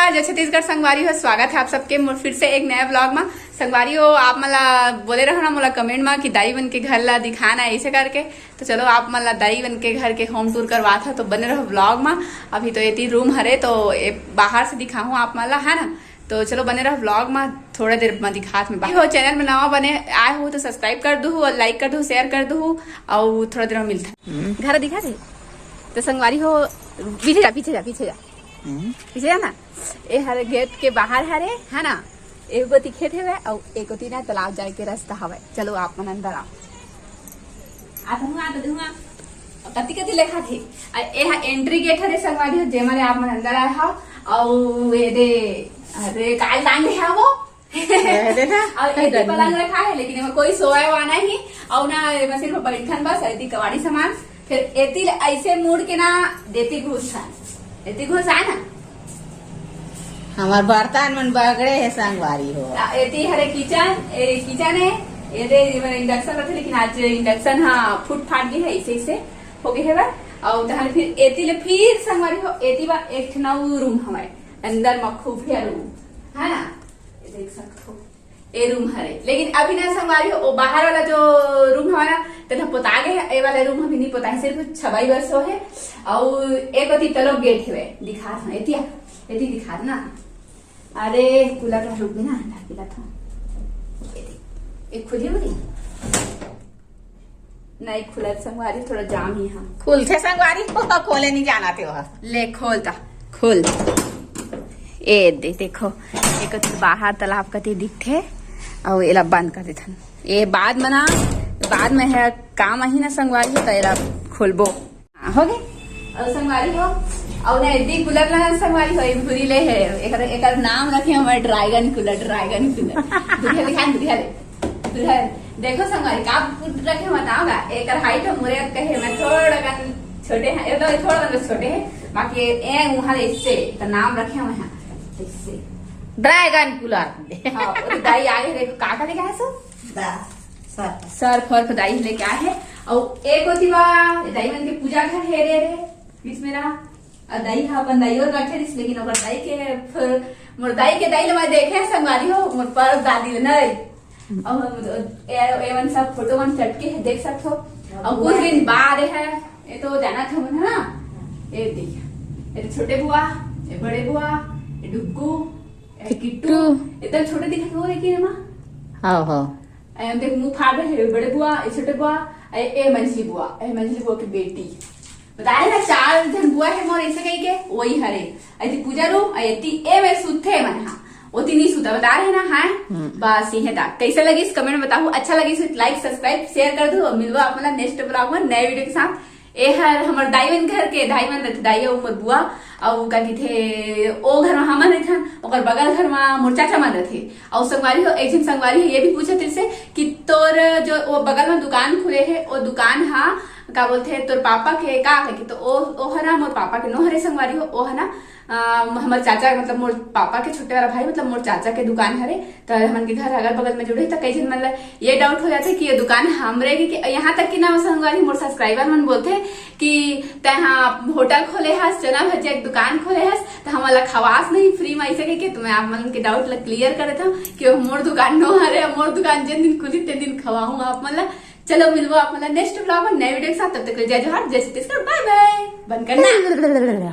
नमस्कार, जय छत्तीसगढ़ संगवारी हो। स्वागत है आप सबके फिर से एक नया ब्लॉग में। संगवारी हो, आप मला बोले रहो ना मोला कमेंट में कि दाई बन के घर ला दिखाना ऐसे करके, तो चलो आप मला दाई बन के घर के होम टूर करवा था, तो बने रहो ब्लॉग में। अभी तो ये रूम हरे तो बाहर से दिखाऊँ आप मला, है ना। तो चलो बने रहो ब्लॉग में, थोड़ा देर में दिखात में हो। चैनल में नवा बने आए हो तो सब्सक्राइब कर दू और लाइक कर दू, शेयर कर दू, और थोड़ा देर में मिलता घर दिखा दे। तो संगवारी हो, पीछे जा पीछे जा पीछे जा पीछे जा ना। ये हर गेट के बाहर हरे, है ना। एक गोती खेत है और एक गोती ना तालाब जाए के रास्ता हवे। चलो आप मन अंदर आओ। कति कति लेखा थे। ये एंट्री गेट हरे संगवारी हो, जेमारे आप मन अंदर आए हो। और ये दे अरे काल टांग है वो और ये पलंग रखा है, लेकिन इसमें कोई सोया हुआ नहीं। और ना सिर्फ बैठन बस ऐसी कवाड़ी सामान। फिर एती ऐसे मुड़ के ना देती घुस आए ना। हमार बर्तन मन बगड़े है संगवारी हो। एती हरे किचन है। ये इंडक्शन रखे, लेकिन आज इंडक्शन हाँ फूट फाट गई है, इसे हो गई है। और फिर एती ले फिर संगवारी हो, एती बा एक नौ रूम हमारे अंदर में खुफिया रूम, है ना। देख सकते हो ये रूम हरे, लेकिन अभी ना संगवारी हो, बाहर वाला जो रूम हमारा तो पोता गए। ये वाला रूम अभी नहीं पोता है, सिर्फ 26 वर्ष हो है। और एक अति तलब गेट है, दिखा था एती दिखा ना। अरे कूलर का रुक गया ना, ढाकिला था। एक खुली हो रही नहीं, खुला संगवारी थोड़ा जाम ही। हाँ खुल थे संगवारी हो, खोले नहीं जाना थे वहाँ। ले खोलता खोल। ए देखो एक बाहर तालाब कति दिखते और एला बंद कर देथन। ये बाद में है काम ही ना संगवारी हो, तो एला खोलबो हो गए। और संगवारी हो और ना एदी कूलर ना संगवारी हो, एक भूरी ले है। एकर नाम रखे हमारे ड्रैगन कूलर। दुल्हा देखो संगवारी का रखे बताओगा। एक हाइट है मोरे कहे मैं थोड़ा छोटे हैं, तो थोड़ा छोटे हैं, बाकी वहाँ इससे तो नाम रखे हम यहाँ इससे ड्रैगन कूलर। हाँ, दाई आगे देखो काका लेके आए सर फर्फ दाई लेके आए है। और एक होती बा दाई मन के पूजा घर है रे बीच में रहा। और दाई हा अपन दाई और रखे दिस, लेकिन ओकर दाई के मोर दाई के दाई ले देखे संगवारी हो, मोर पर दादी ले नहीं। और एवन सब फोटो मन चटके है, देख सकते हो। और कुछ दिन बाद है ये तो जाना था मन, है ना। ये देखिए, ये छोटे बुआ, ये बड़े बुआ, ये डुग्गू, ये किट्टू, इतना छोटे दिखते हो लेकिन माँ। हो देख मुंह फाड़ रहे है। बड़े बुआ, ये छोटे बुआ, ये मंझली बुआ की बेटी। बताया ना 4 जन बुआ है मोर ऐसे कही के वही हरे। ऐसी पूजा रूम ए में सुते मन। हाँ वो नहीं सूता बता रहे ना। हाँ बस ये था। कैसे लगी इस कमेंट में बताओ। अच्छा लगी तो लाइक सब्सक्राइब शेयर कर दो। मिलवा अपना नेक्स्ट ब्लॉग में नए वीडियो के साथ। ये है हमारे दाईवन घर के दाईवन रहते दाई उमर बुआ और का थे ओ घर में हमन रहते, और बगल घर में मोर चाचा मन रहते। और संगवारी हो, एक दिन संगवारी है ये भी पूछा तेरे से कि तोर जो वो बगल में दुकान खुले है, वो दुकान हाँ का बोलते है तोर पापा के का है कि, तो ओ है ना मोर पापा के नो हरे संगवारी हो। ओ है ना हमारे चाचा मतलब मोर पापा के छोटे वाला भाई मतलब मोर चाचा के दुकान हरे। तो हमन के घर अगल बगल में जुड़े, तो कई जन मतलब ये डाउट हो जाते कि ये दुकान हमरे की। यहाँ तक कि ना संगवारी मोर सब्सक्राइबर मन बोलते कि तहाँ होटल खोले हस, चना भजिया एक दुकान खोले हस, तो हमारा खवास नहीं फ्री में ऐसे के। तो मैं आप मन के डाउट क्लियर कर देता हूँ कि मोर दुकान नो हरे। मोर दुकान जिन दिन खुली तेन दिन खवाऊँ आप मतलब। चलो मिलवा आप मतलब नेक्स्ट ब्लॉग में नए वीडियो के साथ। तब तक जय जोहार, जय छत्तीसगढ़, बाय बाय। बंद करना।